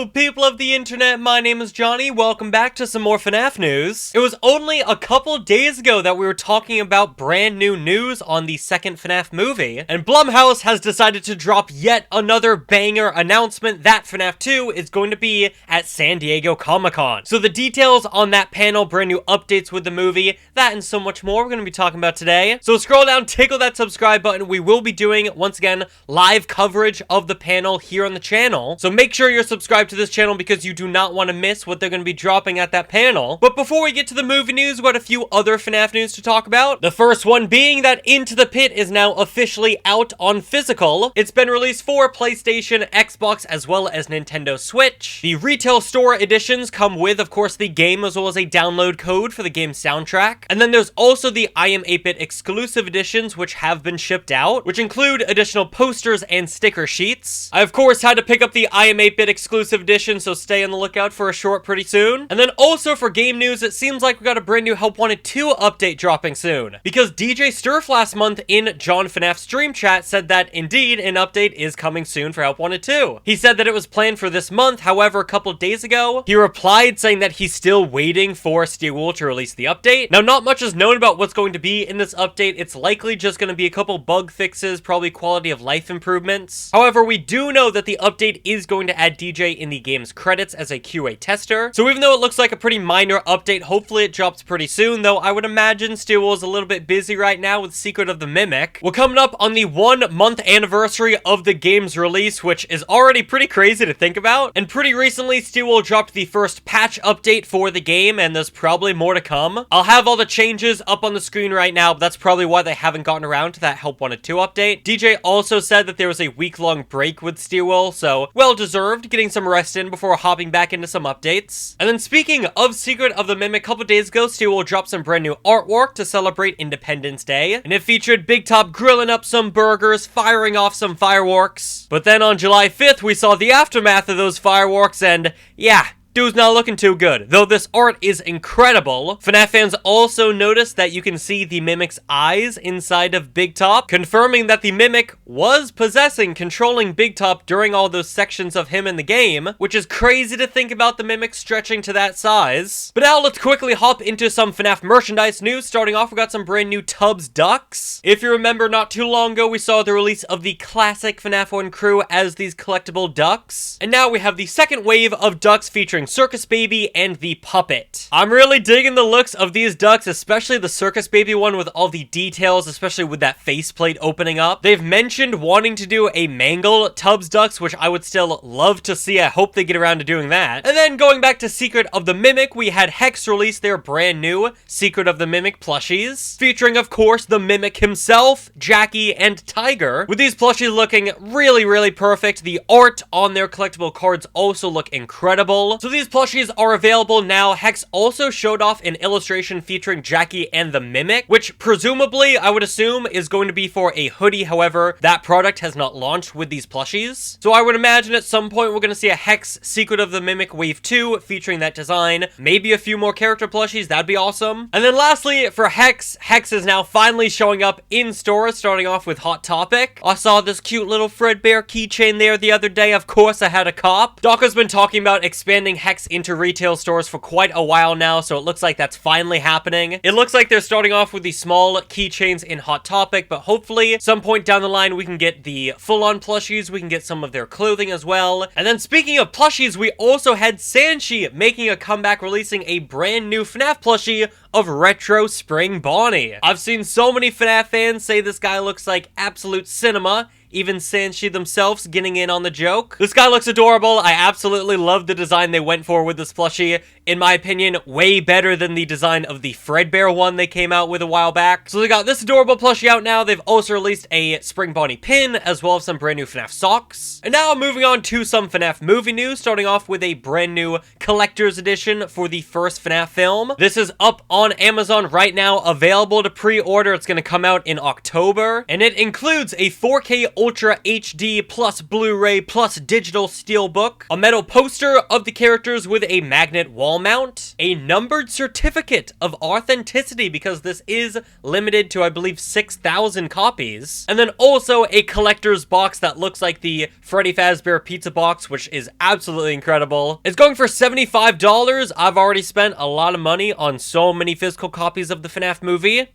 Hello, people of the internet, my name is Johnny. Welcome back to some more FNaF news. It was only a couple days ago that we were talking about brand new news on the second FNaF movie, and Blumhouse has decided to drop yet another banger announcement that FNaF 2 is going to be at San Diego Comic-Con. So the details on that panel, brand new updates with the movie, that and so much more we're going to be talking about today. So scroll down, tickle that subscribe button. We will be doing, once again, live coverage of the panel here on the channel. So make sure you're subscribed to this channel because you do not want to miss what they're going to be dropping at that panel. But before we get to the movie news, we've got a few other FNaF news to talk about. The first one being that Into the Pit is now officially out on physical. It's been released for PlayStation, Xbox, as well as Nintendo Switch. The retail store editions come with, of course, the game as well as a download code for the game's soundtrack. And then there's also the I Am 8-Bit exclusive editions, which have been shipped out, which include additional posters and sticker sheets. I, of course, had to pick up the I Am 8-Bit exclusive edition, so stay on the lookout for a short pretty soon. And then also for game news, it seems like we got a brand new Help Wanted 2 update dropping soon, because DJ Sterf last month in John FNaF stream chat said that indeed an update is coming soon for Help Wanted 2. He said that it was planned for this month, however, a couple days ago, he replied saying that he's still waiting for Steelwool to release the update. Now, not much is known about what's going to be in this update. It's likely just going to be a couple bug fixes, probably quality of life improvements. However, we do know that the update is going to add DJ in the game's credits as a QA tester. So even though it looks like a pretty minor update, hopefully it drops pretty soon, though I would imagine Steelwool is a little bit busy right now with Secret of the Mimic. We're coming up on the 1 month anniversary of the game's release, which is already pretty crazy to think about. And pretty recently, Steelwool dropped the first patch update for the game, and there's probably more to come. I'll have all the changes up on the screen right now, but that's probably why they haven't gotten around to that Help Wanted 2 update. DJ also said that there was a week-long break with Steelwool, so well-deserved, getting some rest in before hopping back into some updates. And then speaking of Secret of the Mimic, a couple days ago, Steelwool dropped some brand new artwork to celebrate Independence Day, and it featured Big Top grilling up some burgers, firing off some fireworks. But then on July 5th, we saw the aftermath of those fireworks, and yeah, dude's not looking too good, though this art is incredible. FNaF fans also noticed that you can see the Mimic's eyes inside of Big Top, confirming that the Mimic was controlling Big Top during all those sections of him in the game, which is crazy to think about the Mimic stretching to that size. But now let's quickly hop into some FNaF merchandise news. Starting off, we got some brand new Tubbz ducks. If you remember, not too long ago, we saw the release of the classic FNaF 1 crew as these collectible ducks, and now we have the second wave of ducks featuring Circus Baby and the Puppet. I'm really digging the looks of these ducks, especially the Circus Baby one with all the details, especially with that faceplate opening up. They've mentioned wanting to do a Mangle Tubbz ducks, which I would still love to see. I hope they get around to doing that. And then going back to Secret of the Mimic, we had Hex release their brand new Secret of the Mimic plushies, featuring, of course, the Mimic himself, Jackie, and Tiger, with these plushies looking really, really perfect. The art on their collectible cards also look incredible. So these plushies are available now. Hex also showed off an illustration featuring Jackie and the Mimic, which presumably, I would assume, is going to be for a hoodie. However, that product has not launched with these plushies. So I would imagine at some point we're going to see a Hex Secret of the Mimic Wave 2 featuring that design. Maybe a few more character plushies. That'd be awesome. And then lastly, for Hex, Hex is now finally showing up in stores, starting off with Hot Topic. I saw this cute little Fredbear keychain there the other day. Of course, I had a cop. Doc has been talking about expanding Hex into retail stores for quite a while now, so it looks like that's finally happening. It looks like they're starting off with the small keychains in Hot Topic, but hopefully some point down the line we can get the full-on plushies, we can get some of their clothing as well. And then speaking of plushies, we also had Sanshee making a comeback, releasing a brand new FNaF plushie of Retro Spring Bonnie. I've seen so many FNaF fans say this guy looks like absolute cinema. Even Sanshee themselves getting in on the joke. This guy looks adorable. I absolutely love the design they went for with this plushie. In my opinion, way better than the design of the Fredbear one they came out with a while back. So they got this adorable plushie out now. They've also released a Spring Bonnie pin, as well as some brand new FNaF socks. And now moving on to some FNaF movie news, starting off with a brand new collector's edition for the first FNaF film. This is up on Amazon right now, available to pre-order. It's going to come out in October, and it includes a 4K Ultra HD plus Blu-ray plus digital steelbook, a metal poster of the characters with a magnet wall mount, a numbered certificate of authenticity because this is limited to, I believe, 6,000 copies. And then also a collector's box that looks like the Freddy Fazbear pizza box, which is absolutely incredible. It's going for $75. I've already spent a lot of money on so many physical copies of the FNaF movie.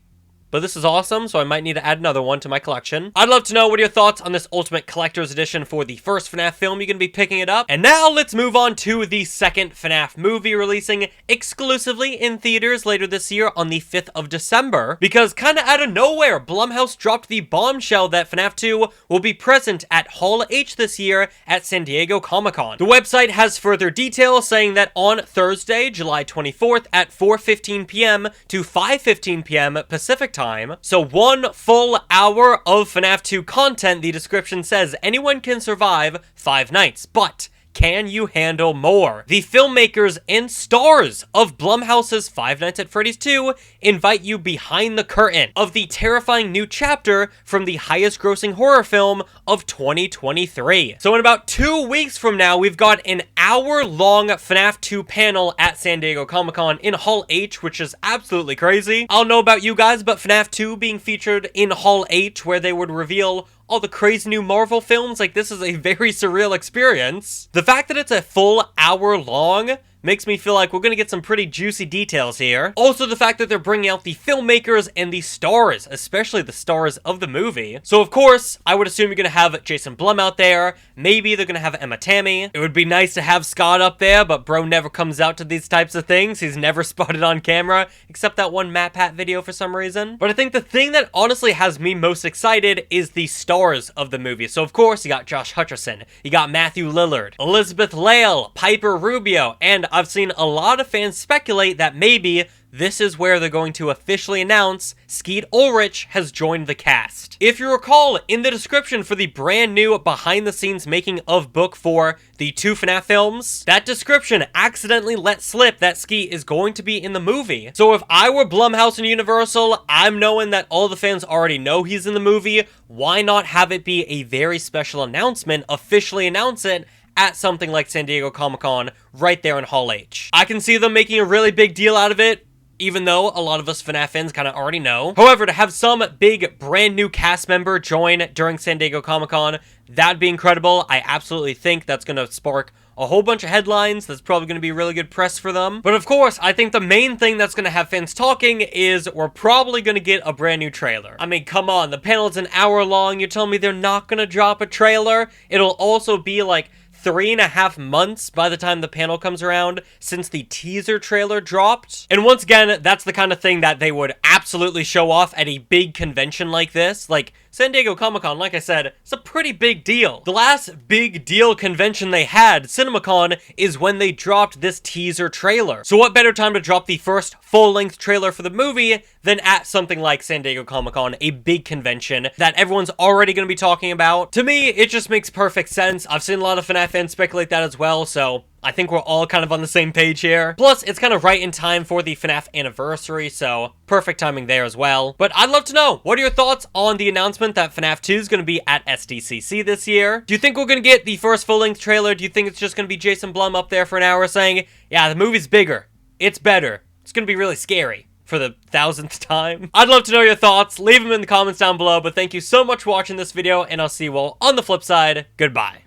But this is awesome, so I might need to add another one to my collection. I'd love to know what are your thoughts on this Ultimate Collector's Edition for the first FNaF film. You're going to be picking it up. And now let's move on to the second FNaF movie, releasing exclusively in theaters later this year on the 5th of December. Because kind of out of nowhere, Blumhouse dropped the bombshell that FNaF 2 will be present at Hall H this year at San Diego Comic-Con. The website has further details saying that on Thursday, July 24th at 4:15 p.m. to 5:15 p.m. Pacific time. So 1 full hour of FNaF 2 content. The description says anyone can survive 5 nights, but can you handle more? The filmmakers and stars of Blumhouse's Five Nights at Freddy's 2 invite you behind the curtain of the terrifying new chapter from the highest grossing horror film of 2023. So in about 2 weeks from now, we've got an hour-long FNaF 2 panel at San Diego Comic-Con in Hall H, which is absolutely crazy. I don't know about you guys, but FNaF 2 being featured in Hall H, where they would reveal all the crazy new Marvel films, like, this is a very surreal experience. The fact that it's a full hour long makes me feel like we're gonna get some pretty juicy details here. Also, the fact that they're bringing out the filmmakers and the stars, especially the stars of the movie. So, of course, I would assume you're gonna have Jason Blum out there. Maybe they're gonna have Emma Tammy. It would be nice to have Scott up there, but bro never comes out to these types of things. He's never spotted on camera, except that one Map Hat video for some reason. But I think the thing that honestly has me most excited is the stars of the movie. So, of course, you got Josh Hutcherson, you got Matthew Lillard, Elizabeth Lail, Piper Rubio, and I've seen a lot of fans speculate that maybe this is where they're going to officially announce Skeet Ulrich has joined the cast. If you recall, in the description for the brand new behind-the-scenes making of book for the 2 FNaF films, that description accidentally let slip that Skeet is going to be in the movie. So if I were Blumhouse and Universal, I'm knowing that all the fans already know he's in the movie. Why not have it be a very special announcement, officially announce it at something like San Diego Comic-Con right there in Hall H. I can see them making a really big deal out of it, even though a lot of us FNaF fans kind of already know. However, to have some big brand new cast member join during San Diego Comic-Con, that'd be incredible. I absolutely think that's going to spark a whole bunch of headlines. That's probably going to be really good press for them. But of course, I think the main thing that's going to have fans talking is we're probably going to get a brand new trailer. I mean, come on, the panel's an hour long. You're telling me they're not going to drop a trailer? It'll also be like 3.5 months by the time the panel comes around since the teaser trailer dropped. And once again, that's the kind of thing that they would absolutely show off at a big convention like this. Like, San Diego Comic-Con, like I said, it's a pretty big deal. The last big deal convention they had, CinemaCon, is when they dropped this teaser trailer. So what better time to drop the first full-length trailer for the movie than at something like San Diego Comic-Con, a big convention that everyone's already going to be talking about. To me, it just makes perfect sense. I've seen a lot of FNaF fans speculate that as well, so I think we're all kind of on the same page here. Plus, it's kind of right in time for the FNaF anniversary, so perfect timing there as well. But I'd love to know, what are your thoughts on the announcement that FNaF 2 is going to be at SDCC this year? Do you think we're going to get the first full-length trailer? Do you think it's just going to be Jason Blum up there for an hour saying, yeah, the movie's bigger, it's better, it's going to be really scary for the 1000th time? I'd love to know your thoughts. Leave them in the comments down below, but thank you so much for watching this video, and I'll see you all on the flip side. Goodbye.